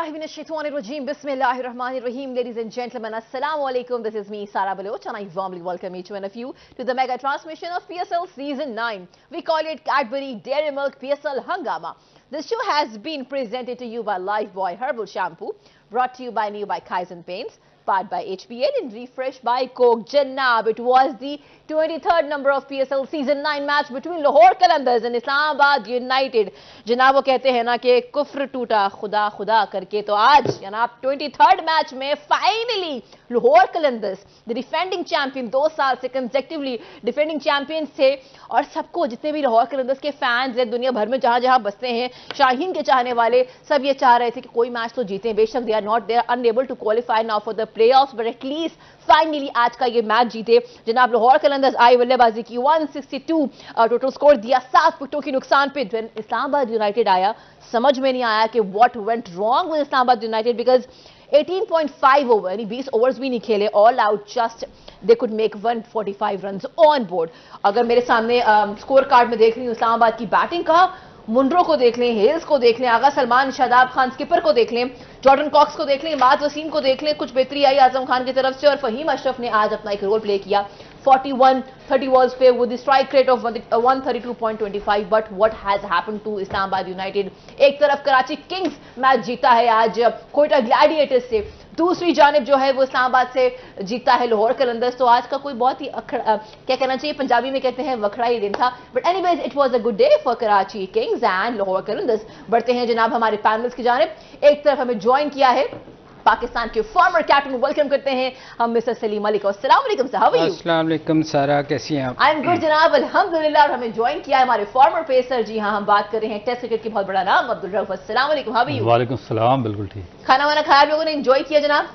Bismillahirrahmanirrahim. Bismillahirrahmanirrahim. Ladies and gentlemen, Assalamu alaikum. This is me, Sara Baloch, and I warmly welcome each one of you to the mega transmission of PSL Season 9. We call it Cadbury Dairy Milk PSL Hangama. This show has been presented to you by Lifebuoy Herbal Shampoo, brought to you by Kaizen Paints, powered by HPL and refreshed by Coke. Jannab, it was the 23rd number of PSL Season 9 match between Lahore Qalandars and Islamabad United. जनाब वो कहते हैं ना कि कुफ्र टूटा खुदा खुदा करके, तो आज जनाब 23rd मैच में finally Lahore Qalandars the defending champion 2 साल से कंसेक्टिवली डिफेंडिंग चैंपियन थे, और सबको जितने भी लाहौर कलंदर्स के फैंस हैं दुनिया भर में जहां जहां बसते हैं, शाहीन के चाहने वाले सब ये चाह रहे थे कि कोई मैच तो जीते। बेशक they are not there unable to qualify now for the playoffs, but at least finally आज का ये मैच जीते। जनाब लाहौर कलंदर्स आई बल्लेबाजी की 162 टोटल स्कोर दिया 7 विकेटों की नुकसान पे। इस्लामाबाद यूनाइटेड आया, समझ में नहीं आया कि what went wrong with Islamabad United, because 18.5 over यानी 20 ओवर्स भी नहीं खेले, all out just they could make 145 runs on board. अगर मेरे सामने स्कोर कार्ड में देख रही हूँ इस्लामाबाद की बैटिंग का, मुंड्रो को देख लें, हेल्स को देख लें, आगा सलमान, शादाब खान स्किपर को देख लें, जॉर्डन कॉक्स को देख लें, माद वसीम को देख लें, कुछ बेहतरी आई आजम खान की तरफ से, और फहीम अशरफ ने आज अपना एक रोल प्ले किया 41-30 balls पे with the strike rate of 132.25. But what has happened to Islamabad United? एक तरफ कराची किंग्स मैच जीता है आज कोयटा ग्लैडिएटर्स से, दूसरी जानिब जो है वो इस्लामाबाद से जीता है लाहौर कलंदर्स। तो आज का कोई बहुत ही क्या कहना चाहिए, पंजाबी में कहते हैं वखड़ा ही दिन था, but anyways it was a good day for Karachi Kings and Lahore Qalandars. बढ़ते हैं जनाब हमारे पैनल्स की जानिब। एक तरफ हमें ज्वाइन किया है पाकिस्तान के फॉर्मर कैप्टन, वेलकम करते हैं हम मिस्टर सलीम मलिक। अस्सलाम वालेकुम सर, हाउ आर यू? अस्सलाम वालेकुम सारा, कैसी हैं आप? आई एम गुड जनाब, अल्हम्दुलिल्लाह। और हमें ज्वाइन किया है हमारे फॉर्मर पेसर, जी हाँ, हम बात कर रहे हैं टेस्ट क्रिकेट के बहुत बड़ा नाम अब्दुल रऊफ। अस्सलाम वालेकुम, हाउ आर यू? वालेकुम सलाम, बिल्कुल ठीक। खाना वाना खाया आप लोगों ने, एंजॉय किया जनाब?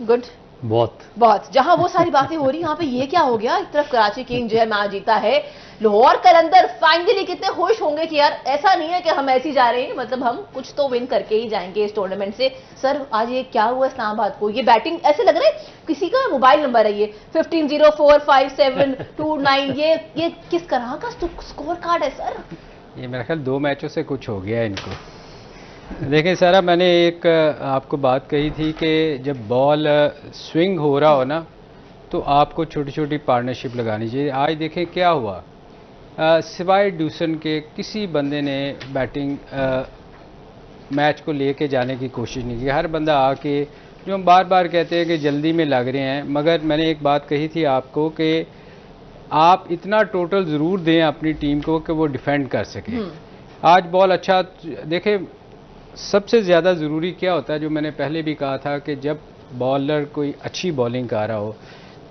गुड, बहुत। जहां वो सारी बातें हो रही, यहाँ पे ये क्या हो गया? एक तरफ कराची किंग जो है मैच जीता है, लाहौर कलंदर फाइनली कितने खुश होंगे कि यार ऐसा नहीं है कि हम ऐसे ही जा रहे हैं, मतलब हम कुछ तो विन करके ही जाएंगे इस टूर्नामेंट से। सर आज ये क्या हुआ इस्लामाबाद को? ये बैटिंग ऐसे लग रहा है किसी का मोबाइल नंबर है ये 15045729, ये किस तरह का स्कोर कार्ड है सर? ये मेरा ख्याल 2 मैचों से कुछ हो गया है इनको। देखें सारा, मैंने एक आपको बात कही थी कि जब बॉल स्विंग हो रहा हो ना, तो आपको छोटी छोटी पार्टनरशिप लगानी चाहिए। आज देखें क्या हुआ, सिवाय ड्यूसन के किसी बंदे ने बैटिंग मैच को लेके जाने की कोशिश नहीं की। हर बंदा आके, जो हम बार बार कहते हैं कि जल्दी में लग रहे हैं, मगर मैंने एक बात कही थी आपको कि आप इतना टोटल ज़रूर दें अपनी टीम को कि वो डिफेंड कर सके। आज बॉल अच्छा देखें, सबसे ज़्यादा ज़रूरी क्या होता है, जो मैंने पहले भी कहा था कि जब बॉलर कोई अच्छी बॉलिंग कर रहा हो,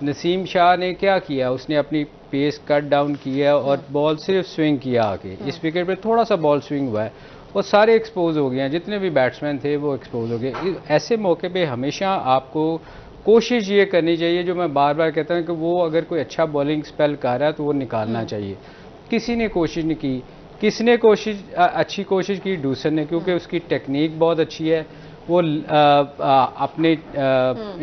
नसीम शाह ने क्या किया, उसने अपनी पेस कट डाउन किया और बॉल सिर्फ स्विंग किया आके। इस विकेट पे थोड़ा सा बॉल स्विंग हुआ है और सारे एक्सपोज हो गए हैं, जितने भी बैट्समैन थे वो एक्सपोज हो गए। ऐसे मौके पे हमेशा आपको कोशिश ये करनी चाहिए, जो मैं बार बार कहता हूँ कि वो अगर कोई अच्छा बॉलिंग स्पेल कर रहा है तो वो निकालना चाहिए। किसी ने कोशिश नहीं की, किसने अच्छी कोशिश की? ड्यूसन ने, क्योंकि उसकी टेक्निक बहुत अच्छी है, वो अपने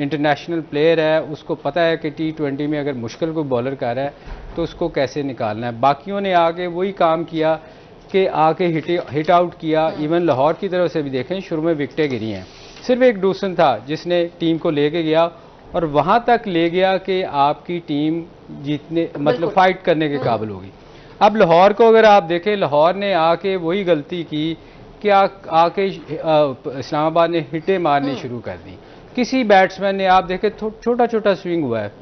इंटरनेशनल प्लेयर है, उसको पता है कि T20 में अगर मुश्किल कोई बॉलर कर रहा है तो उसको कैसे निकालना है। बाकियों ने आके वही काम किया कि आके हिट आउट किया। इवन लाहौर की तरफ से भी देखें, शुरू में विकेटें गिरी हैं, सिर्फ एक ड्यूसन था जिसने टीम को लेके गया और वहाँ तक ले गया कि आपकी टीम जीतने मतलब फाइट करने के काबिल होगी। अब लाहौर को अगर आप देखें, लाहौर ने आके वही गलती की कि आके इस्लामाबाद ने हिटें मारनी शुरू कर दी। किसी बैट्समैन ने, आप देखें छोटा छोटा स्विंग हुआ है,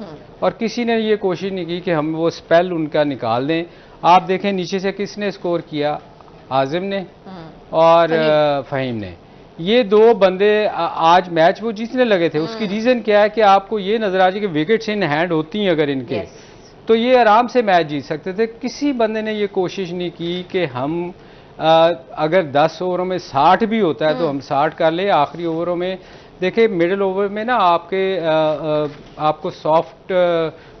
और किसी ने ये कोशिश नहीं की कि हम वो स्पेल उनका निकाल दें। आप देखें नीचे से किसने स्कोर किया, आजिम ने और फहीम ने। ये 2 बंदे आज मैच वो जीतने लगे थे। उसकी रीज़न क्या है कि आपको ये नजर आ जाए कि विकेट्स इन हैंड होती हैं अगर इनके, तो ये आराम से मैच जीत सकते थे। किसी बंदे ने ये कोशिश नहीं की कि हम अगर 10 ओवरों में 60 भी होता है तो हम 60 कर ले। आखिरी ओवरों में देखिए, मिडिल ओवर में ना आपको सॉफ्ट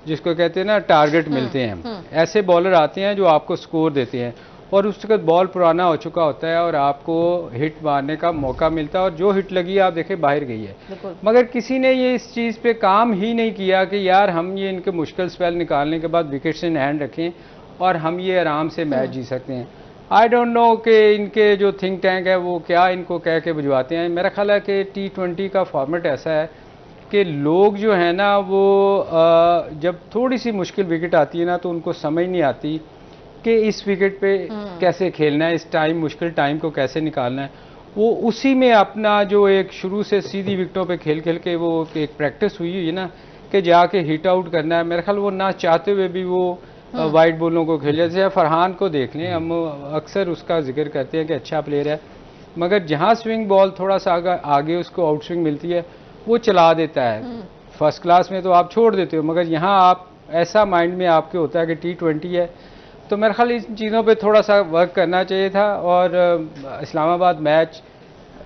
जिसको कहते हैं ना टारगेट मिलते हैं। ऐसे बॉलर आते हैं जो आपको स्कोर देते हैं, और उसके बाद बॉल पुराना हो चुका होता है और आपको हिट मारने का मौका मिलता है, और जो हिट लगी आप देखें बाहर गई है। मगर किसी ने ये इस चीज़ पे काम ही नहीं किया कि यार हम ये इनके मुश्किल स्पेल निकालने के बाद विकेट्स इन हैंड रखें और हम ये आराम से मैच जीत सकते हैं। आई डोंट नो कि इनके जो थिंक टैंक है वो क्या इनको कह के भिजवाते हैं। मेरा ख्याल है कि T20 का फॉर्मेट ऐसा है कि लोग जो है ना वो जब थोड़ी सी मुश्किल विकेट आती है ना तो उनको समझ नहीं आती कि इस विकेट पे कैसे खेलना है, इस टाइम मुश्किल टाइम को कैसे निकालना है। वो उसी में अपना जो एक शुरू से सीधी विकेटों पे खेल खेल के वो एक प्रैक्टिस हुई है ना कि जाके हिट आउट करना है। मेरे ख्याल वो ना चाहते हुए भी वो वाइट बॉलों को खेल, जैसे फरहान को देख लें, हम अक्सर उसका जिक्र करते हैं कि अच्छा प्लेयर है, मगर जहाँ स्विंग बॉल थोड़ा सा आगे उसको आउट स्विंग मिलती है वो चला देता है। फर्स्ट क्लास में तो आप छोड़ देते हो, मगर यहाँ आप ऐसा माइंड में आपके होता है कि T20 है, तो मेरे ख्याल इन चीज़ों पे थोड़ा सा वर्क करना चाहिए था और इस्लामाबाद मैच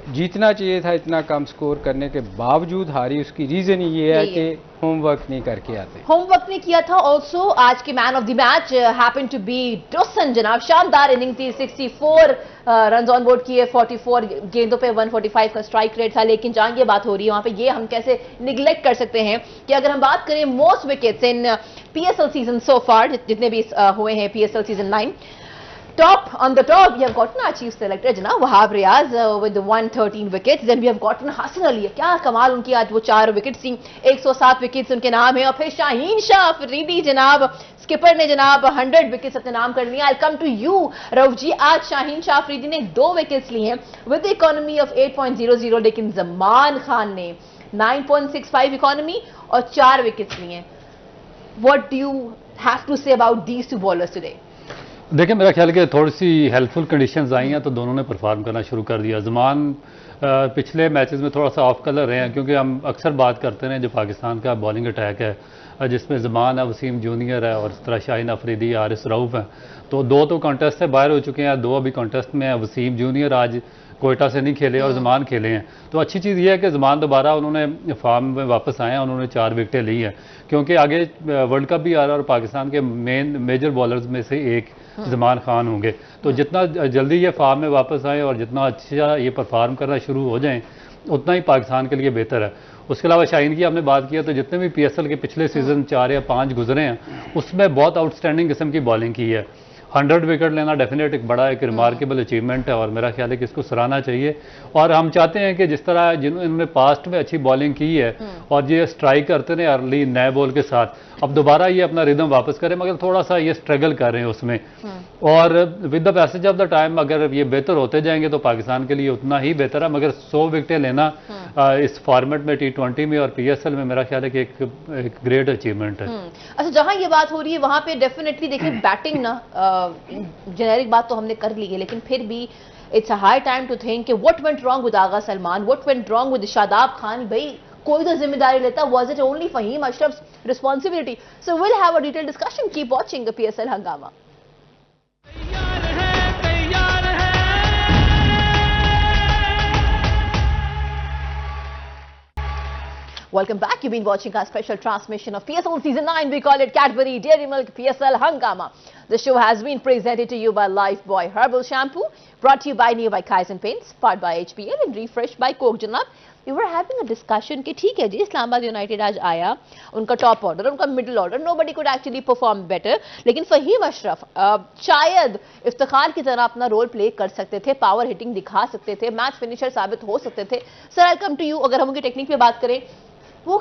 जीतना चाहिए था। इतना कम स्कोर करने के बावजूद हारी, उसकी रीज़न ये है कि होमवर्क नहीं करके आते। होमवर्क नहीं किया था। ऑल्सो आज के man of the match happen to be Dawson जनाब। शानदार इनिंग थी, 64 रन ऑन बोर्ड किए, 44 गेंदों पे 145 का स्ट्राइक रेट था। लेकिन जहां ये बात हो रही है वहां पे ये हम कैसे निगलेक्ट कर सकते हैं कि अगर हम बात करें most wickets in PSL season so far, जितने भी हुए हैं PSL season 9, on the top, we have gotten our chief selector Janab Wahab Riaz with the 113 wickets. Then we have gotten Hassan Ali. क्या कमाल उनकी आज वो 4 विकेट थी, 107 विकेट्स उनके नाम है। और फिर शाहीन शाह अफरीदी जनाब, स्किपर ने जनाब 100 विकेट्स अपने नाम कर लिया। आई कम टू यू रऊफ जी, आज शाहीन शाह अफरीदी ने 2 विकेट्स लिए हैं विद इकोनॉमी ऑफ 8.00, लेकिन जमान खान ने 9.65 इकोनॉमी और 4 विकेट्स लिए हैं। What do you have to say about these two bowlers today? देखिए, मेरा ख्याल है कि थोड़ी सी हेल्पफुल कंडीशंस आई हैं तो दोनों ने परफॉर्म करना शुरू कर दिया। ज़मान पिछले मैचेस में थोड़ा सा ऑफ कलर रहे हैं, क्योंकि हम अक्सर बात करते हैं जो पाकिस्तान का बॉलिंग अटैक है जिसमें ज़मान है, वसीम जूनियर है और इस तरह शाहीन अफरीदी, आरिस रऊफ हैं, तो 2 तो कॉन्टेस्ट से बाहर हो चुके हैं, 2 अभी कॉन्टेस्ट में हैं। वसीम जूनियर आज कोयटा से नहीं खेले और ज़मान खेले हैं, तो अच्छी चीज़ ये है कि ज़मान दोबारा उन्होंने फॉर्म में वापस आए हैं, उन्होंने 4 विकेटें ली हैं, क्योंकि आगे वर्ल्ड कप भी आ रहा है और पाकिस्तान के मेजर बॉलर्स में से एक ज़मान खान होंगे। तो जितना जल्दी ये फॉर्म में वापस आए और जितना अच्छा ये परफॉर्म करना शुरू हो जाएं उतना ही पाकिस्तान के लिए बेहतर है। उसके अलावा शाहीन की आपने बात किया, तो जितने भी PSL के पिछले सीज़न 4 या 5 गुजरे हैं उसमें बहुत आउटस्टैंडिंग किस्म की बॉलिंग की है। 100 विकेट लेना डेफिनेट एक बड़ा एक रिमार्केबल अचीवमेंट है और मेरा ख्याल है कि इसको सराहना चाहिए। और हम चाहते हैं कि जिस तरह जिन्होंने पास्ट में अच्छी बॉलिंग की है और ये स्ट्राइक करते रहे अर्ली नए बॉल के साथ, अब दोबारा ये अपना रिदम वापस करें, मगर थोड़ा सा ये स्ट्रगल कर रहे हैं उसमें। और with the passage of the time अगर ये बेहतर होते जाएंगे तो पाकिस्तान के लिए उतना ही बेहतर है, मगर 100 विकेटें लेना इस फॉर्मेट में T20 में और PSL में मेरा ख्याल है कि एक ग्रेट अचीवमेंट है। अच्छा, जहां ये बात हो रही है वहां पे डेफिनेटली देखिए बैटिंग ना जेनेरिक बात तो हमने कर ली है, लेकिन फिर भी it's a high time to think कि what went wrong with Agha Salman, what went wrong with Shadab Khan. भाई कोई तो जिम्मेदारी लेता, was it only Faheem Ashraf's responsibility? So will have a detailed discussion, keep watching the PSL हंगामा। Welcome back. You've been watching our special transmission of PSL Season 9. We call it Cadbury Dairy Milk PSL Hangama. The show has been presented to you by Lifebuoy Herbal Shampoo, brought to you by Nearby Kaizen Paints, powered by HPL and refreshed by Coke. Janab, we were having a discussion कि ठीक है जी, Islamabad United आज आया, उनका top order, उनका middle order, nobody could actually perform better, लेकिन फहीम अशरफ शायद इफ्तिखार की तरह अपना रोल प्ले कर सकते थे, पावर हिटिंग दिखा सकते थे, मैच फिनिशर साबित हो सकते थे। Sir, I come to you, अगर हम उनकी टेक्निक पे बात करें, वो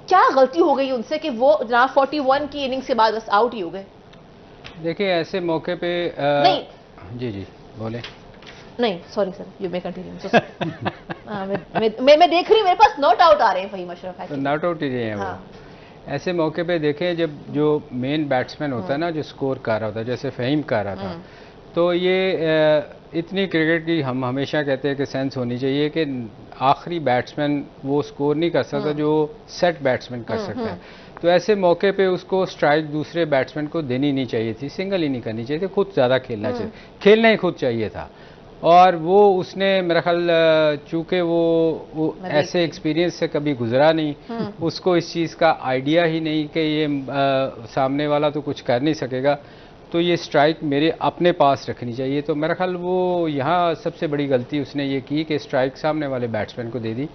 क्या गलती हो गई उनसे कि वो जनाब 41 की इनिंग्स के बाद बस आउट ही हो गए? देखिए, ऐसे मौके पे नहीं जी बोले। नहीं, sorry sir, you may continue. मैं देख रही हूँ मेरे पास नॉट आउट आ रहे हैं फहीम अशरफ, तो नॉट आउट ही रहे हैं वो। ऐसे मौके पे देखें जब जो मेन बैट्समैन होता है ना, जो स्कोर कर रहा होता है, जैसे फहीम कर रहा था, तो ये इतनी क्रिकेट की हम हमेशा कहते हैं कि सेंस होनी चाहिए कि आखिरी बैट्समैन वो स्कोर नहीं कर सकता जो सेट बैट्समैन कर सकता है। तो ऐसे मौके पे उसको स्ट्राइक दूसरे बैट्समैन को देनी नहीं चाहिए थी, सिंगल ही नहीं करनी चाहिए थी, खुद ज़्यादा खेलना चाहिए, खेलना ही खुद चाहिए था। और वो उसने मेरा ख्याल चूँकि वो ऐसे एक्सपीरियंस से कभी गुजरा नहीं, उसको इस चीज़ का आइडिया ही नहीं कि ये सामने वाला तो कुछ कर नहीं सकेगा, तो ये स्ट्राइक मेरे अपने पास रखनी चाहिए। तो मेरा ख्याल वो यहाँ सबसे बड़ी गलती उसने ये की कि स्ट्राइक सामने वाले बैट्समैन को दे दी,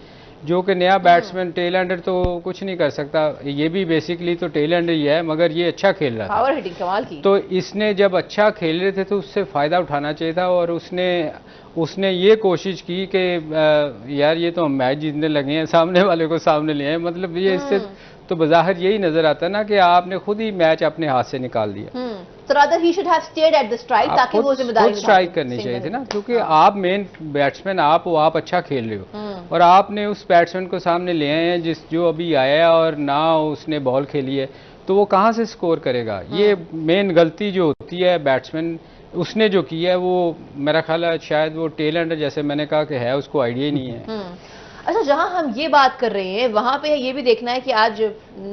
जो कि नया बैट्समैन टेल एंडर तो कुछ नहीं कर सकता, ये भी बेसिकली तो टेल एंडर ही है, मगर ये अच्छा खेल रहा था, पावर हिटिंग कमाल की। तो इसने जब अच्छा खेल रहे थे तो उससे फ़ायदा उठाना चाहिए था, और उसने ये कोशिश की कि यार ये तो हम मैच जीतने लगे हैं, सामने वाले को सामने ले आए, मतलब ये इससे तो बज़ाहिर यही नज़र आता है ना कि आपने खुद ही मैच अपने हाथ से निकाल दिया। So rather he should have stayed at the strike ताकि वो जिम्मेदारी स्ट्राइक करनी चाहिए थी ना, क्योंकि आप मेन बैट्समैन आप अच्छा खेल रहे हो, और आपने उस बैट्समैन को सामने ले आए हैं जो अभी आया और ना उसने बॉल खेली है, तो वो कहाँ से स्कोर करेगा। ये मेन गलती जो होती है बैट्समैन उसने जो की है, वो मेरा ख्याल है शायद वो टेल एंडर जैसे मैंने कहा कि है, उसको आइडिया ही नहीं है। अच्छा, जहां हम ये बात कर रहे हैं वहां पे ये भी देखना है कि आज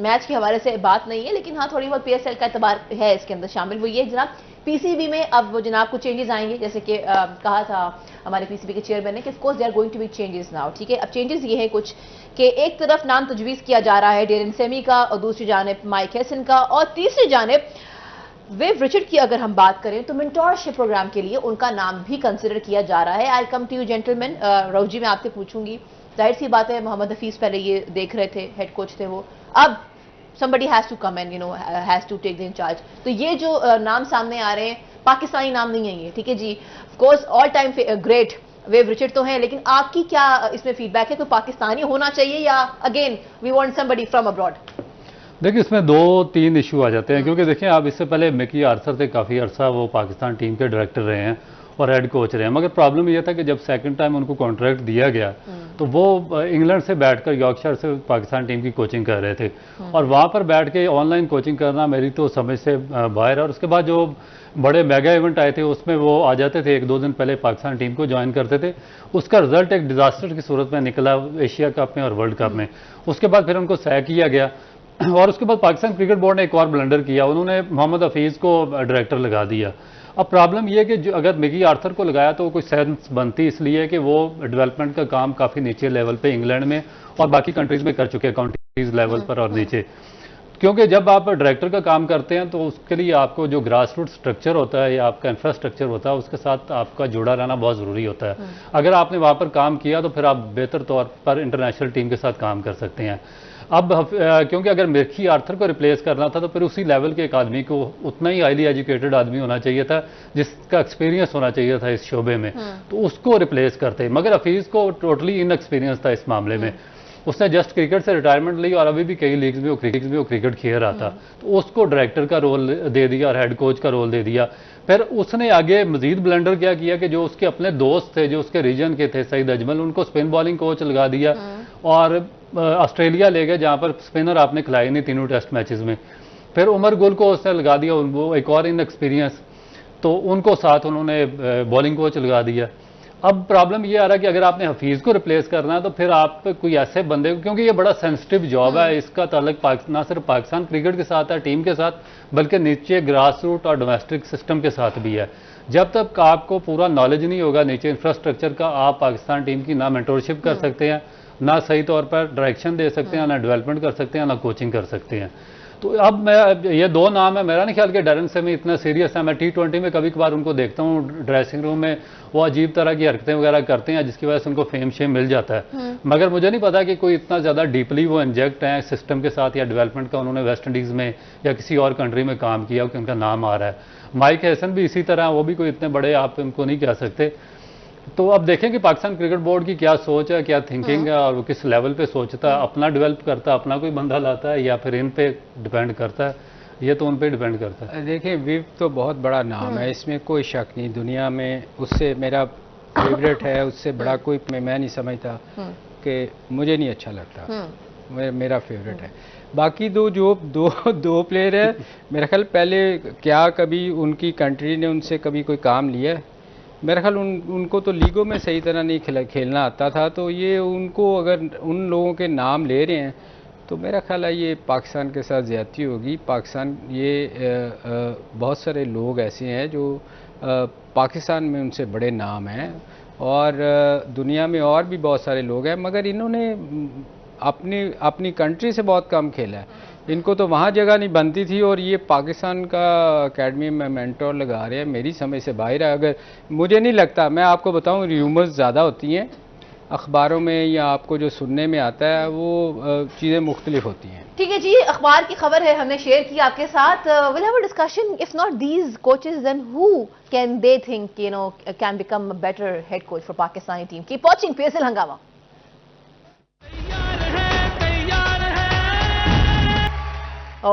मैच के हवाले से बात नहीं है, लेकिन हाँ थोड़ी बहुत पीएसएल का एतबार है इसके अंदर शामिल। वो ये जनाब पीसीबी में अब वो जनाब कुछ चेंजेस आएंगे, जैसे कि कहा था हमारे पीसीबी के चेयरमैन ने कि of course there are going to be changes now. ठीक है, अब चेंजेस ये है कुछ कि एक तरफ नाम तजवीज़ किया जा रहा है डेरेन सेमी का, और दूसरी जानिब माइक हेसन का, और तीसरी जानिब वेव रिचर्ड की अगर हम बात करें तो मेंटोरशिप प्रोग्राम के लिए उनका नाम भी कंसिडर किया जा रहा है। I come to you gentleman. Rao ji, मैं आपसे पूछूंगी, जाहिर सी बात है मोहम्मद हफीज पहले ये देख रहे थे, हेड कोच थे वो, अब somebody has to come and has to take the in charge। तो ये जो नाम सामने आ रहे हैं, पाकिस्तानी नाम नहीं है ये, ठीक है जी, of course all time great Viv Richard तो हैं, लेकिन आपकी क्या इसमें फीडबैक है, कोई पाकिस्तानी होना चाहिए या again we want somebody from abroad? देखिए, इसमें दो तीन इशू आ जाते हैं, क्योंकि देखिए आप इससे पहले मिकी आर्थर थे, काफ़ी अरसा वो पाकिस्तान टीम के डायरेक्टर रहे हैं और हेड कोच रहे हैं, मगर प्रॉब्लम यह था कि जब सेकंड टाइम उनको कॉन्ट्रैक्ट दिया गया तो वो इंग्लैंड से बैठकर यॉर्कशायर से पाकिस्तान टीम की कोचिंग कर रहे थे, और वहाँ पर बैठ के ऑनलाइन कोचिंग करना मेरी तो समझ से बाहर है। और उसके बाद जो बड़े मेगा इवेंट आए थे उसमें वो आ जाते थे, एक दो दिन पहले पाकिस्तान टीम को ज्वाइन करते थे, उसका रिजल्ट एक डिजास्टर की सूरत में निकला एशिया कप में और वर्ल्ड कप में। उसके बाद फिर उनको सैक किया गया, और उसके बाद पाकिस्तान क्रिकेट बोर्ड ने एक और ब्लंडर किया, उन्होंने मोहम्मद हफीज़ को डायरेक्टर लगा दिया। अब प्रॉब्लम यह है कि अगर मिकी आर्थर को लगाया तो कोई सेंस बनती इसलिए कि वो डेवलपमेंट का काम काफ़ी नीचे लेवल पे इंग्लैंड में और बाकी कंट्रीज़ में कर चुके हैं, काउंटीज़ लेवल पर और नीचे, क्योंकि जब आप डायरेक्टर का काम करते हैं तो उसके लिए आपको जो ग्रास रूट स्ट्रक्चर होता है या आपका इंफ्रास्ट्रक्चर होता है उसके साथ आपका जुड़ा रहना बहुत ज़रूरी होता है। अगर आपने वहाँ पर काम किया तो फिर आप बेहतर तौर पर इंटरनेशनल टीम के साथ काम कर सकते हैं। अब क्योंकि अगर मिकी आर्थर को रिप्लेस करना था तो फिर उसी लेवल के एक आदमी को, उतना ही हाईली एजुकेटेड आदमी होना चाहिए था जिसका एक्सपीरियंस होना चाहिए था इस शोबे में, तो उसको रिप्लेस करते। मगर हफीज़ को टोटली इनएक्सपीरियंस था इस मामले में, उसने जस्ट क्रिकेट से रिटायरमेंट ली और अभी भी कई लीग्स में वो क्रिकेट खेल रहा था, तो उसको डायरेक्टर का रोल दे दिया और हेड कोच का रोल दे दिया। फिर उसने आगे मजीद ब्लंडर क्या किया कि जो उसके अपने दोस्त थे जो उसके रीजन के थे, सईद अजमल, उनको स्पिन बॉलिंग कोच लगा दिया और ऑस्ट्रेलिया ले गए जहाँ पर स्पिनर आपने खिलाई नहीं तीनों टेस्ट मैचेस में। फिर उमर गुल को उसने लगा दिया, वो एक और इनएक्सपीरियंस, तो उनको साथ उन्होंने बॉलिंग कोच लगा दिया। अब प्रॉब्लम ये आ रहा है कि अगर आपने हफीज़ को रिप्लेस करना है तो फिर आप कोई ऐसे बंदे को, क्योंकि ये बड़ा सेंसिटिव जॉब है, इसका ताल्लुक ना सिर्फ पाकिस्तान क्रिकेट के साथ है, टीम के साथ, बल्कि नीचे ग्रास रूट और डोमेस्टिक सिस्टम के साथ भी है। जब तक आपको पूरा नॉलेज नहीं होगा नीचे इंफ्रास्ट्रक्चर का, आप पाकिस्तान टीम की ना मेंटोरशिप कर सकते हैं, ना सही तौर पर डायरेक्शन दे सकते हैं, ना डेवलपमेंट कर सकते हैं, ना कोचिंग कर सकते हैं। तो अब मैं ये दो नाम है, मेरा नहीं ख्याल कि डेरेन सेमी इतना सीरियस है। मैं T20 में कभी कभार उनको देखता हूँ ड्रेसिंग रूम में, वो अजीब तरह की हरकतें वगैरह करते हैं जिसकी वजह से उनको फेम शेम मिल जाता है, मगर मुझे नहीं पता कि कोई इतना ज़्यादा डीपली वो इंजेक्ट है सिस्टम के साथ या डेवलपमेंट का उन्होंने वेस्ट इंडीज़ में या किसी और कंट्री में काम किया कि उनका नाम आ रहा है। माइक हेसन भी इसी तरह, वो भी कोई इतने बड़े आप उनको नहीं कह सकते। तो अब देखें कि पाकिस्तान क्रिकेट बोर्ड की क्या सोच है, क्या थिंकिंग है, और वो किस लेवल पे सोचता है, अपना डेवलप करता है, अपना कोई बंदा लाता है, या फिर इन पे डिपेंड करता है, ये तो उन पे डिपेंड करता है। देखिए, विव तो बहुत बड़ा नाम है, इसमें कोई शक नहीं, दुनिया में उससे मेरा फेवरेट है, उससे बड़ा कोई मैं नहीं समझता कि मुझे नहीं अच्छा लगता, मेरा फेवरेट है। बाकी दो प्लेयर है, मेरा ख्याल पहले क्या कभी उनकी कंट्री ने उनसे कभी कोई काम लिया है? मेरा ख्याल उनको तो लीगों में सही तरह नहीं खेलना आता था, तो ये उनको अगर उन लोगों के नाम ले रहे हैं तो मेरा ख्याल है ये पाकिस्तान के साथ ज़्यादती होगी। पाकिस्तान ये बहुत सारे लोग ऐसे हैं जो पाकिस्तान में उनसे बड़े नाम हैं और दुनिया में और भी बहुत सारे लोग हैं, मगर इन्होंने अपनी कंट्री से बहुत कम खेला है, इनको तो वहाँ जगह नहीं बनती थी, और ये पाकिस्तान का एकेडमी में मेंटोर लगा रहे हैं, मेरी समझ से बाहर है। अगर मुझे नहीं लगता, मैं आपको बताऊं, र्यूमर्स ज़्यादा होती हैं, अखबारों में या आपको जो सुनने में आता है वो चीज़ें मुख्तलिफ होती हैं। ठीक है जी, अखबार की खबर है, हमने शेयर की आपके साथ। Will have a discussion, if not these coaches then who can they think you know can become a better head coach for Pakistani team. Keep watching PSL हंगामा।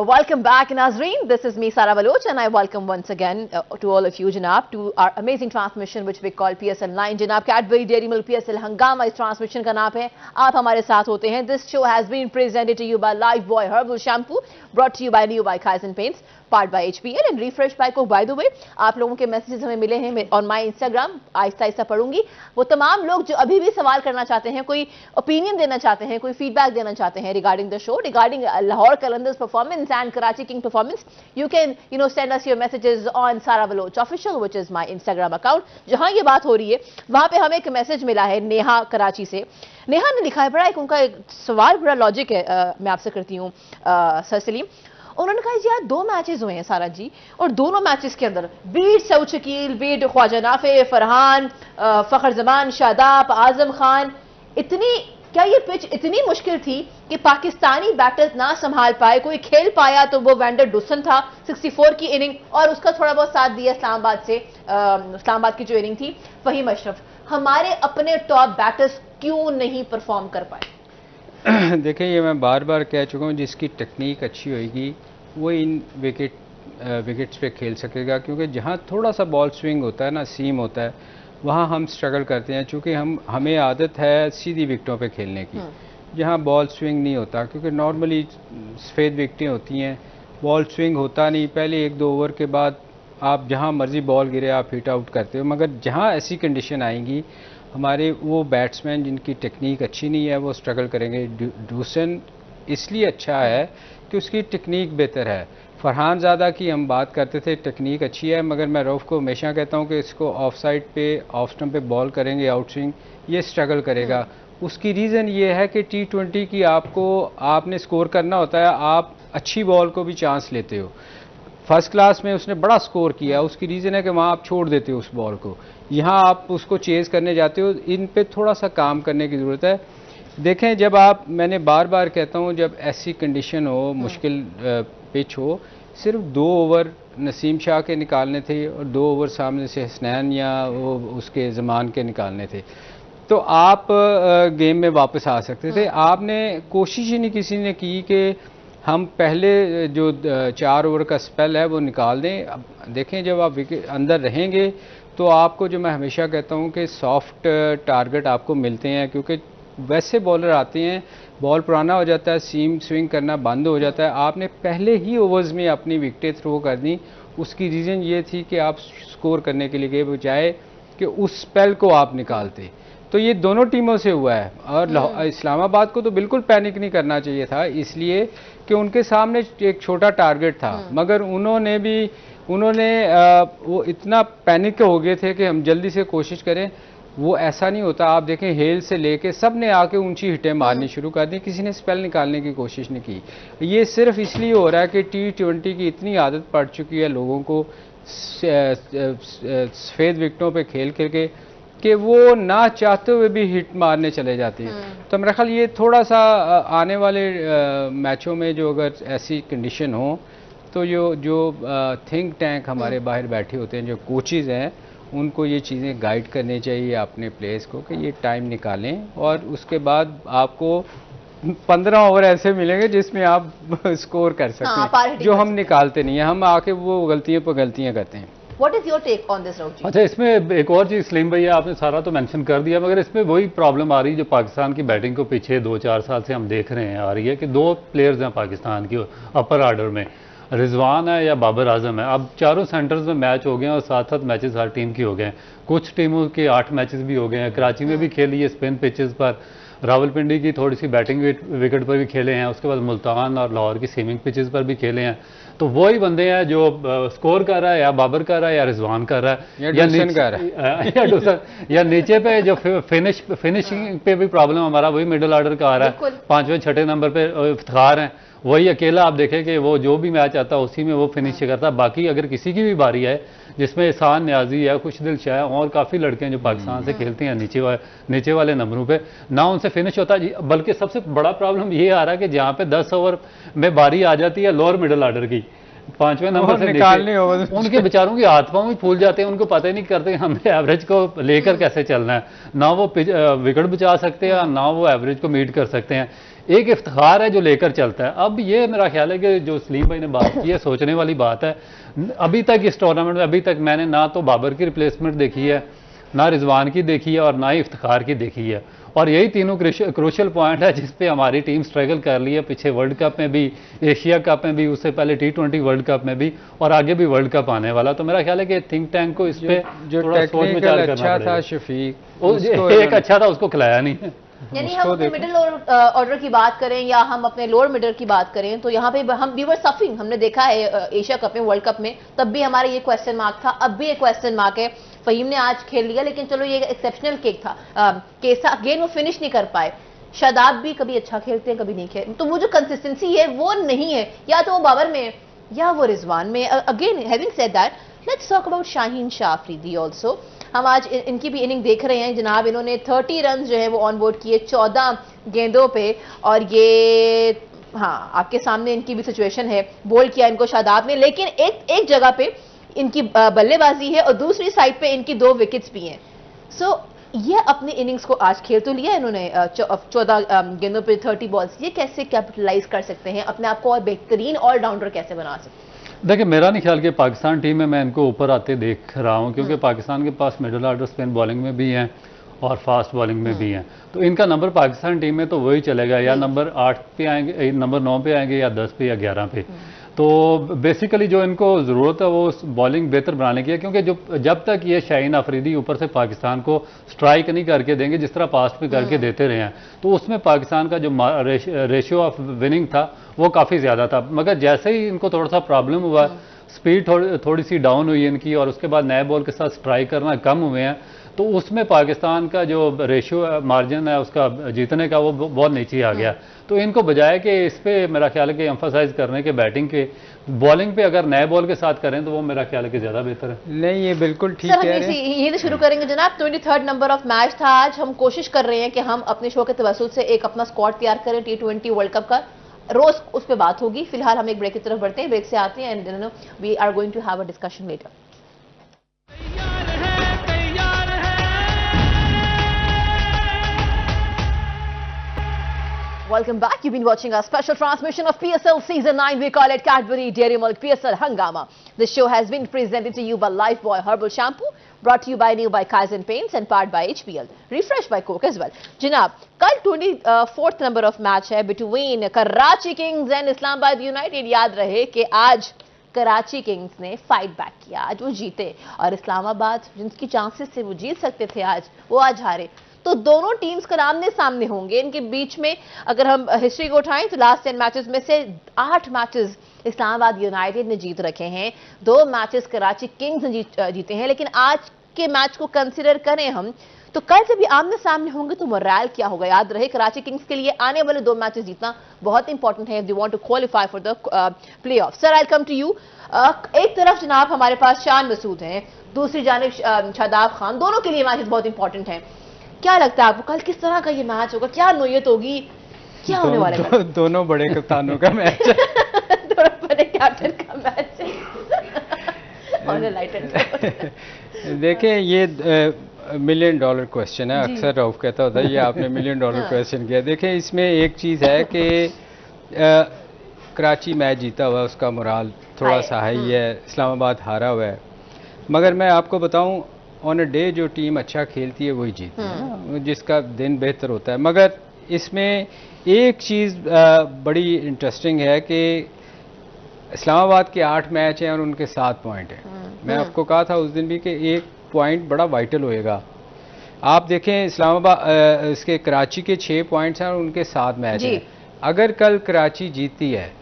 Welcome back, Nazreen. This is me, Sara Baloch, and I welcome once again to all of you, Janab, to our amazing transmission which we call PSL 9. Janab, Cadbury Dairy Milk PSL Hangama इस transmission का नाम है। आप हमारे साथ होते हैं। This show has been presented to you by Lifebuoy Herbal Shampoo, brought to you by New by Kaizen Paints, powered by HPL and Refresh by Coke. By the way, आप लोगों के मैसेजेस हमें मिले हैं on my Instagram, Aahista Aahista पढ़ूंगी। वो तमाम लोग जो अभी भी सवाल करना चाहते हैं, कोई ओपिनियन देना चाहते हैं, कोई फीडबैक देना चाहते हैं regarding the show, regarding Lahore Qalandars performance and Karachi King performance, you can send us your messages on Sara Baloch Official, which is my Instagram account. जहां ये बात हो रही है वहां पे हमें एक मैसेज मिला है नेहा कराची से। नेहा ने लिखा है, बड़ा एक उनका एक सवाल, बड़ा लॉजिक है, मैं आपसे करती हूँ सर सलीम। उन्होंने कहा जी यार 2 मैचेस हुए हैं सारा जी, और दोनों मैचेस के अंदर बीट सऊद शकील, बीट ख्वाजा नाफे, फरहान, फखर जमान, शादाब, आजम खान, क्या ये पिच इतनी मुश्किल थी कि पाकिस्तानी बैटर्स ना संभाल पाए? कोई खेल पाया तो वो वैंडर डुसन था 64 की इनिंग, और उसका थोड़ा बहुत साथ दिया इस्लामाबाद की जो इनिंग थी फहीम अशरफ। हमारे अपने टॉप बैटर्स क्यों नहीं परफॉर्म कर पाए? देखिए, ये मैं बार बार कह चुका हूँ, जिसकी टेक्निक अच्छी होगी वो इन विकेट्स पे खेल सकेगा, क्योंकि जहाँ थोड़ा सा बॉल स्विंग होता है ना, सीम होता है, वहाँ हम स्ट्रगल करते हैं, क्योंकि हमें आदत है सीधी विकेटों पे खेलने की, जहाँ बॉल स्विंग नहीं होता, क्योंकि नॉर्मली सफ़ेद विकेटें होती हैं, बॉल स्विंग होता नहीं। पहले 1-2 ओवर के बाद आप जहाँ मर्जी बॉल गिरे आप हिट आउट करते हो, मगर जहाँ ऐसी कंडीशन आएंगी, हमारे वो बैट्समैन जिनकी टेक्निक अच्छी नहीं है वो स्ट्रगल करेंगे। डूसन इसलिए अच्छा है कि उसकी टेक्निक बेहतर है। फरहान ज़ादा की हम बात करते थे, टेक्निक अच्छी है, मगर मैं रऊफ़ को हमेशा कहता हूँ कि इसको ऑफ साइड पे ऑफ स्टंप पे बॉल करेंगे, आउट स्विंग, ये स्ट्रगल करेगा। उसकी रीज़न ये है कि T20 की आपने स्कोर करना होता है, आप अच्छी बॉल को भी चांस लेते हो। फर्स्ट क्लास में उसने बड़ा स्कोर किया, उसकी रीज़न है कि वहाँ आप छोड़ देते हो उस बॉल को, यहाँ आप उसको चेज़ करने जाते हो। इन पे थोड़ा सा काम करने की ज़रूरत है। देखें, जब मैंने बार बार कहता हूँ, जब ऐसी कंडीशन हो, मुश्किल पिच हो, सिर्फ 2 ओवर नसीम शाह के निकालने थे और 2 ओवर सामने से हसनैन या वो उसके ज़मान के निकालने थे, तो आप गेम में वापस आ सकते थे। आपने कोशिश ही नहीं किसी ने की कि हम पहले जो 4 ओवर का स्पेल है वो निकाल दें। अब देखें, जब आप विकेट अंदर रहेंगे तो आपको, जो मैं हमेशा कहता हूँ कि सॉफ्ट टारगेट आपको मिलते हैं, क्योंकि वैसे बॉलर आते हैं, बॉल पुराना हो जाता है, सीम स्विंग करना बंद हो जाता है। आपने पहले ही ओवर्स में अपनी विकेटें थ्रो कर दी। उसकी रीज़न ये थी कि आप स्कोर करने के लिए गए, बजाय कि उस स्पेल को आप निकालते। तो ये दोनों टीमों से हुआ है, और इस्लामाबाद को तो बिल्कुल पैनिक नहीं करना चाहिए था, इसलिए कि उनके सामने एक छोटा टारगेट था, मगर उन्होंने वो इतना पैनिक हो गए थे कि हम जल्दी से कोशिश करें। वो ऐसा नहीं होता। आप देखें, हेल से लेके सब ने आके ऊंची हिटें मारनी शुरू कर दी, किसी ने स्पेल निकालने की कोशिश नहीं की। ये सिर्फ इसलिए हो रहा है कि T20 की इतनी आदत पड़ चुकी है लोगों को सफ़ेद विकेटों पे खेल के कि वो ना चाहते हुए भी हिट मारने चले जाते हैं। तो मेरा ख्याल ये थोड़ा सा आने वाले मैचों में जो अगर ऐसी कंडीशन हो, तो जो थिंक टैंक हमारे बाहर बैठे होते हैं, जो कोचेज़ हैं, उनको ये चीज़ें गाइड करनी चाहिए अपने प्लेयर्स को कि ये टाइम निकालें, और उसके बाद आपको 15 ओवर ऐसे मिलेंगे जिसमें आप स्कोर कर सकते हैं, जो हम निकालते नहीं हैं। हम आके वो गलतियों पर गलतियां करते हैं। What is your take on this, Rauf? अच्छा, इसमें एक और चीज़ सलीम भैया, आपने सारा तो मेंशन कर दिया, मगर इसमें वही प्रॉब्लम आ रही है जो पाकिस्तान की बैटिंग को पीछे 2-4 साल से हम देख रहे हैं आ रही है, कि 2 प्लेयर्स हैं पाकिस्तान की अपर आर्डर में, रिजवान है या बाबर आजम है। अब चारों सेंटर्स में मैच हो गए हैं और 7-7 मैचेस हर टीम की हो गए हैं। कुछ टीमों के 8 मैचेस भी हो गए हैं। कराची में भी खेली है स्पिन पिचेस पर, रावलपिंडी की थोड़ी सी बैटिंग विकेट पर भी खेले हैं, उसके बाद मुल्तान और लाहौर की सीमिंग पिचेस पर भी खेले हैं। तो वही बंदे हैं जो स्कोर कर रहा है, या बाबर कर रहा है, या रिजवान कर रहा है, या नीचे पे जो फिनिशिंग पे भी प्रॉब्लम हमारा वही मिडिल ऑर्डर का आ रहा है। 5वें 6ठे नंबर पे इफ्तिखार हैं, वही अकेला आप देखें कि वो जो भी मैच आता है उसी में वो फिनिश करता। बाकी अगर किसी की भी बारी है जिसमें एहसान न्याजी है, खुशदिल शाह और काफ़ी लड़के हैं जो पाकिस्तान से खेलते हैं नीचे वाले नंबरों पे, ना उनसे फिनिश होता। बल्कि सबसे बड़ा प्रॉब्लम ये आ रहा है कि जहाँ पे 10 ओवर में बारी आ जाती है लोअर मिडिल ऑर्डर की, 5वें नंबर से निकालने हो उनके बेचारों के हाथ पांव भी फूल जाते हैं, उनको पता ही नहीं करते हमें एवरेज को लेकर कैसे चलना है। ना वो विकेट बचा सकते हैं, ना वो एवरेज को मीट कर सकते हैं। एक इफ्तिखार है जो लेकर चलता है। अब ये मेरा ख्याल है कि जो सलीम भाई ने बात की है, सोचने वाली बात है। अभी तक इस टूर्नामेंट में अभी तक मैंने ना तो बाबर की रिप्लेसमेंट देखी है, ना रिजवान की देखी है और ना ही इफ्तिखार की देखी है। और यही तीनों क्रूशियल पॉइंट है जिस पे हमारी टीम स्ट्रगल कर रही है, पीछे वर्ल्ड कप में भी, एशिया कप में भी, उससे पहले T20 वर्ल्ड कप में भी, और आगे भी वर्ल्ड कप आने वाला। तो मेरा ख्याल है कि थिंक टैंक को इस पे जो थोड़ा सोच विचार करना अच्छा पड़ेगा। था शफीक, एक अच्छा था, उसको खिलाया नहीं है। यानी हम अपने मिडिल ऑर्डर की बात करें या हम अपने लोअर मिडिल की बात करें, तो यहाँ पे हम वी वर सफरिंग। हमने देखा है एशिया कप में, वर्ल्ड कप में, तब भी हमारा ये क्वेश्चन मार्क था, अब भी एक क्वेश्चन मार्क है। फहीम ने आज खेल लिया, लेकिन चलो ये एक्सेप्शनल केस था, अगेन वो फिनिश नहीं कर पाए। शादाब भी कभी अच्छा खेलते हैं, कभी नहीं खेलते, तो वो जो कंसिस्टेंसी है वो नहीं है, या तो वो बाबर में या वो रिजवान में। Again having said that, let's talk about Shaheen Shah Afridi also. हम आज इनकी भी इनिंग देख रहे हैं जनाब। इन्होंने 30 रन जो है वो ऑन बोर्ड किए 14 गेंदों पे, और ये हाँ आपके सामने इनकी भी सिचुएशन है, बोल्ड किया इनको शादाब ने, लेकिन एक जगह पे इनकी बल्लेबाजी है और दूसरी साइड पे इनकी 2 विकेट्स भी हैं। सो ये अपनी इनिंग्स को आज खेल तो लिया इन्होंने 14 गेंदों पे 30 बॉल्स, ये कैसे कैपिटलाइज कर सकते हैं, अपने आप को और बेहतरीन ऑलराउंडर कैसे बना सकते हैं? देखिए, मेरा नहीं ख्याल कि पाकिस्तान टीम में मैं इनको ऊपर आते देख रहा हूं, क्योंकि पाकिस्तान के पास मिडिल ऑर्डर स्पिन बॉलिंग में भी हैं और फास्ट बॉलिंग में भी हैं। तो इनका नंबर पाकिस्तान टीम में तो वही चलेगा, या नंबर 8 पे आएंगे, नंबर 9 पे आएंगे, या 10 पे या 11 पे। तो बेसिकली जो इनको ज़रूरत है वो बॉलिंग बेहतर बनाने की है, क्योंकि जब तक ये शाहीन अफरीदी ऊपर से पाकिस्तान को स्ट्राइक नहीं करके देंगे जिस तरह पास्ट में करके देते रहे हैं, तो उसमें पाकिस्तान का जो रेशियो ऑफ विनिंग था वो काफ़ी ज़्यादा था। मगर जैसे ही इनको थोड़ा सा प्रॉब्लम हुआ, स्पीड थोड़ी सी डाउन हुई इनकी, और उसके बाद नए बॉल के साथ स्ट्राइक करना कम हुए हैं, तो उसमें पाकिस्तान का जो रेशियो मार्जिन है उसका जीतने का वो बहुत नीचे आ गया। तो इनको बजाय कि इस पे मेरा ख्याल है कि एम्फसाइज करने के बैटिंग के, बॉलिंग पे अगर नए बॉल के साथ करें तो वो मेरा ख्याल है कि ज़्यादा बेहतर है। नहीं, ये बिल्कुल ठीक है। यही तो शुरू करेंगे जनाब। 23rd नंबर ऑफ मैच था आज। हम कोशिश कर रहे हैं कि हम अपने शो के तवस्सुल से एक अपना स्क्वाड तैयार करें T20 वर्ल्ड कप का। रोज उस पर बात होगी। फिलहाल हम एक ब्रेक की तरफ बढ़ते हैं, ब्रेक से आते हैं and we are going to have a discussion later. Welcome back. You've been watching our special transmission of PSL Season 9. We call it Cadbury Dairy Milk PSL Hangama. This show has been presented to you by Lifebuoy Herbal Shampoo, brought to you by New by Kaizen Paints and powered by HPL. Refreshed by Coke as well. Janab, कल 24th number of match है between Karachi Kings and Islamabad United. याद रहे कि आज Karachi Kings ने fight back किया, आज वो जीते, और इस्लामाबाद जिनकी चांसेस थे वो जीत सकते थे आज, वो आज हारे। तो दोनों टीम्स का आमने सामने होंगे। इनके बीच में अगर हम हिस्ट्री को उठाएं तो लास्ट 10 मैचेस में से 8 मैचेस इस्लामाबाद यूनाइटेड ने जीत रखे हैं, 2 मैचेस कराची किंग्स ने जीते हैं। लेकिन आज के मैच को कंसीडर करें हम तो कल जब ये आमने सामने होंगे तो मोरल क्या होगा? याद रहे कराची किंग्स के लिए आने वाले 2 मैचेस जीतना बहुत इंपॉर्टेंट है, they want to qualify for the playoff. Sir, I come to you. एक तरफ जनाब हमारे पास शान मसूद हैं, दूसरी जानिब शादाब खान, दोनों के लिए मैचेस बहुत इंपॉर्टेंट हैं। क्या लगता है आपको कल किस तरह का ये मैच होगा? क्या नोयत होगी? क्या होने वाला है? दोनों बड़े कप्तानों का मैच है। दोनों बड़े कैप्टन का मैच है। ऑन अ लाइटर देखिए, ये $1 मिलियन क्वेश्चन है। अक्सर रऊफ कहता होता है ये आपने $1 मिलियन क्वेश्चन किया। देखिए, इसमें एक चीज़ है कि कराची मैच जीता हुआ, उसका मोराल थोड़ा सा हाई है, इस्लामाबाद हारा हुआ है। मगर मैं आपको बताऊं, ऑन अ डे जो टीम अच्छा खेलती है वही जीतती है, जिसका दिन बेहतर होता है। मगर इसमें एक चीज़ बड़ी इंटरेस्टिंग है कि इस्लामाबाद के 8 मैच हैं और उनके 7 पॉइंट हैं। मैं आपको कहा था उस दिन भी कि एक पॉइंट बड़ा वाइटल होएगा। आप देखें, इस्लामाबाद इसके कराची के 6 पॉइंट्स हैं और उनके 7 मैच हैं। अगर कल कराची जीतती है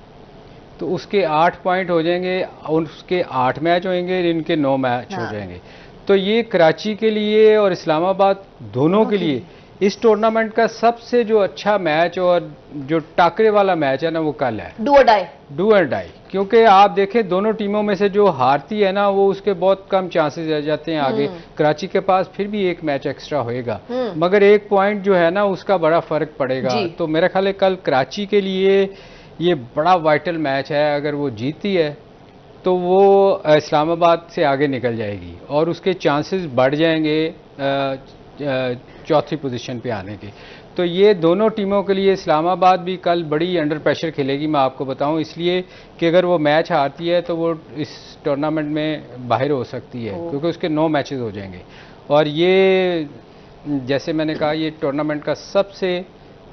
तो उसके 8 पॉइंट हो जाएंगे, उसके 8 मैच होंगे, इनके 9 मैच हो जाएंगे। तो ये कराची के लिए और इस्लामाबाद दोनों के लिए इस टूर्नामेंट का सबसे जो अच्छा मैच और जो टाकरे वाला मैच है ना वो कल है, डू और डाई। क्योंकि आप देखें दोनों टीमों में से जो हारती है ना वो उसके बहुत कम चांसेस रह जाते हैं आगे। कराची के पास फिर भी एक मैच एक्स्ट्रा होएगा, मगर एक पॉइंट जो है ना उसका बड़ा फर्क पड़ेगा। तो मेरा ख्याल है कल कराची के लिए ये बड़ा वाइटल मैच है। अगर वो जीती है तो वो इस्लामाबाद से आगे निकल जाएगी और उसके चांसेस बढ़ जाएंगे चौथी पोजीशन पे आने के। तो ये दोनों टीमों के लिए इस्लामाबाद भी कल बड़ी अंडर प्रेशर खेलेगी, मैं आपको बताऊं, इसलिए कि अगर वो मैच हारती है तो वो इस टूर्नामेंट में बाहर हो सकती है, क्योंकि उसके 9 मैचेस हो जाएंगे। और ये जैसे मैंने कहा ये टूर्नामेंट का सबसे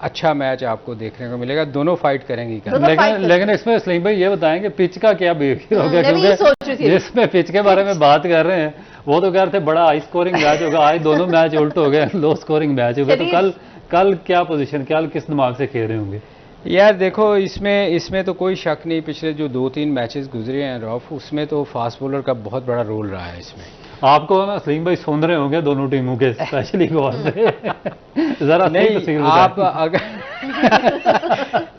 अच्छा मैच आपको देखने को मिलेगा। दोनों फाइट करेंगी कल। लेकिन इसमें सलीम भाई ये बताएंगे पिच का क्या बिहेवियर होगा, क्योंकि जिसमें पिच के बारे में बात कर रहे हैं वो तो कह रहे थे बड़ा हाई स्कोरिंग मैच होगा, आज दोनों मैच उल्ट हो गए, लो स्कोरिंग मैच हो गए। तो कल क्या पोजीशन, क्या किस दिमाग से खेल रहे होंगे? यार देखो इसमें तो कोई शक नहीं, पिछले जो 2-3 मैचेस गुजरे हैं रॉफ, उसमें तो फास्ट बॉलर का बहुत बड़ा रोल रहा है इसमें। आपको ना सलीम भाई सुन रहे होंगे दोनों टीमों के, स्पेशली गौर से जरा नहीं आप अगर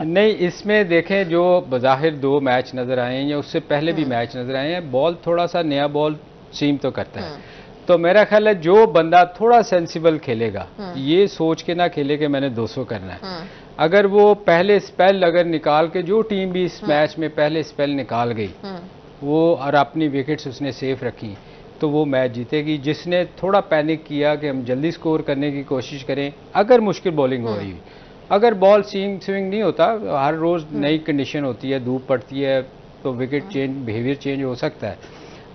नहीं इसमें देखें जो बज़ाहिर 2 मैच नजर आए हैं या उससे पहले भी मैच नजर आए हैं, बॉल थोड़ा सा नया बॉल सीम तो करता है। तो मेरा ख्याल है जो बंदा थोड़ा सेंसिबल खेलेगा, ये सोच के ना खेले कि मैंने 200 करना है, अगर वो पहले स्पेल अगर निकाल के, जो टीम भी इस मैच में पहले स्पेल निकाल गई वो और अपनी विकेट्स उसने सेफ रखी तो वो मैच जीतेगी। जिसने थोड़ा पैनिक किया कि हम जल्दी स्कोर करने की कोशिश करें, अगर मुश्किल बॉलिंग हो रही, अगर बॉल स्विंग नहीं होता, हर रोज नई कंडीशन होती है, धूप पड़ती है तो विकेट चेंज, बिहेवियर चेंज हो सकता है,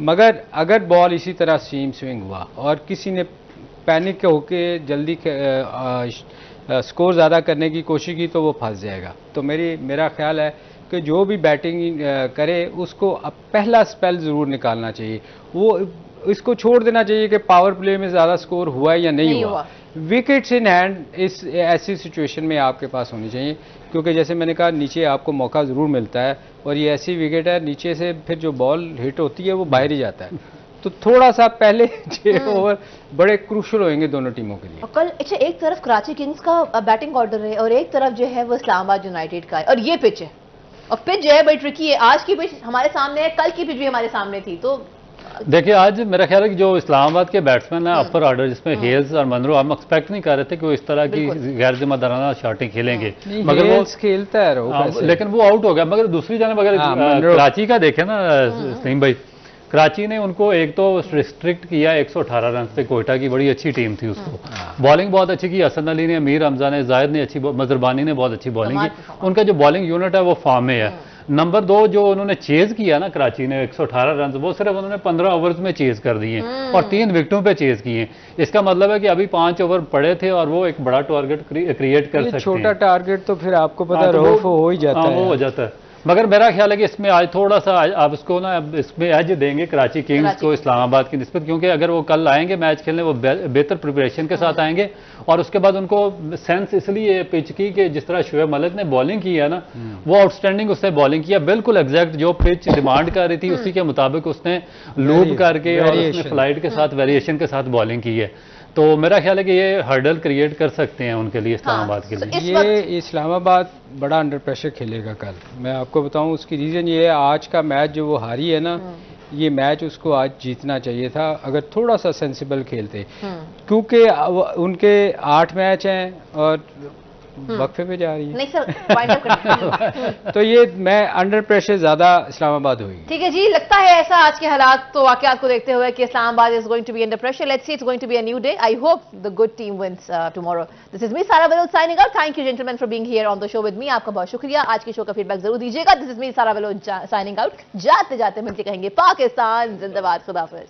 मगर अगर बॉल इसी तरह स्विंग हुआ और किसी ने पैनिक होके जल्दी स्कोर ज़्यादा करने की कोशिश की तो वो फंस जाएगा। तो मेरा ख्याल है कि जो भी बैटिंग करे उसको अब पहला स्पेल ज़रूर निकालना चाहिए, वो इसको छोड़ देना चाहिए कि पावर प्ले में ज़्यादा स्कोर हुआ है या नहीं हुआ। विकेट्स इन हैंड इस ऐसी सिचुएशन में आपके पास होनी चाहिए, क्योंकि जैसे मैंने कहा नीचे आपको मौका ज़रूर मिलता है और ये ऐसी विकेट है नीचे से फिर जो बॉल हिट होती है वो बाहर ही जाता है। तो थोड़ा सा पहले 6 ओवर बड़े क्रूशल होंगे दोनों टीमों के लिए। कल अच्छा एक तरफ कराची किंग्स का बैटिंग ऑर्डर है और एक तरफ जो है वो इस्लामाबाद यूनाइटेड का है, और ये पिच है, और पिच जो है बड़ी ट्रिकी है। आज की पिच हमारे सामने है, कल की पिच भी हमारे सामने थी। तो देखिए आज मेरा ख्याल है कि जो इस्लामाबाद के बैट्समैन है अपर ऑर्डर, जिसमें हेल्स और मनरो, हम एक्सपेक्ट नहीं कर रहे थे कि वो इस तरह की गैर जिम्मेदाराना शॉटें खेलेंगे, मगर वो खेलता है लेकिन वो आउट हो गया। मगर दूसरी जानब अगर कराची का देखें ना सलीम भाई, कराची ने उनको एक तो रिस्ट्रिक्ट किया 118 रन पे, कोयटा की बड़ी अच्छी टीम थी उसको, बॉलिंग बहुत अच्छी की, हसन अली ने, अमीर हमजा ने, जाहिद ने अच्छी, मजरबानी ने बहुत अच्छी बॉलिंग की, उनका जो बॉलिंग यूनिट है वो फॉर्म में है। नंबर 2 जो उन्होंने चेज किया ना कराची ने 118 रन, वो सिर्फ उन्होंने 15 ओवर्स में चेज कर दिए और 3 विकेटों पे चेज किए। इसका मतलब है कि अभी 5 ओवर पड़े थे और वो एक बड़ा टारगेट क्रिएट कर सकते हैं। छोटा टारगेट तो फिर आपको पता है रऊफ हो ही जाता है, वो हो जाता है। मगर मेरा ख्याल है कि इसमें आज थोड़ा सा आप इसको ना इसमें एज देंगे कराची किंग्स को इस्लामाबाद की निस्बत, क्योंकि अगर वो कल आएंगे मैच खेलने वो बेहतर प्रिपरेशन के साथ आएंगे और उसके बाद उनको सेंस इसलिए पिच की कि जिस तरह शुएब मलिक ने बॉलिंग की है ना, वो आउटस्टैंडिंग उसने बॉलिंग किया, बिल्कुल एग्जैक्ट जो पिच डिमांड कर रही थी उसी के मुताबिक उसने लूप करके और उसने फ्लाइट के साथ वेरिएशन के साथ बॉलिंग की है। तो मेरा ख्याल है कि ये हर्डल क्रिएट कर सकते हैं उनके लिए, इस्लामाबाद के लिए। ये इस्लामाबाद बड़ा अंडर प्रेशर खेलेगा कल, मैं आपको बताऊं उसकी रीज़न ये है, आज का मैच जो वो हारी है ना, ये मैच उसको आज जीतना चाहिए था अगर थोड़ा सा सेंसिबल खेलते, क्योंकि उनके 8 मैच हैं और वक्फे पे जा रही है। नहीं सर, वाइंड अप करना। तो ये मैं अंडर प्रेशर ज्यादा इस्लामाबाद हुई। ठीक है जी, लगता है ऐसा आज के हालात तो वाकयात को देखते हुए कि Islamabad is going to be under pressure. Let's see, it's going to be a new day. I hope the good team wins tomorrow. This is me Sara Baloch signing out. Thank you gentleman for being here on the show with me. आपका बहुत शुक्रिया। आज के show का feedback जरूर दीजिएगा। This is me Sara Baloch signing out. जाते जाते मिलते कहेंगे पाकिस्तान जिंदाबाद, खुदा हाफिज।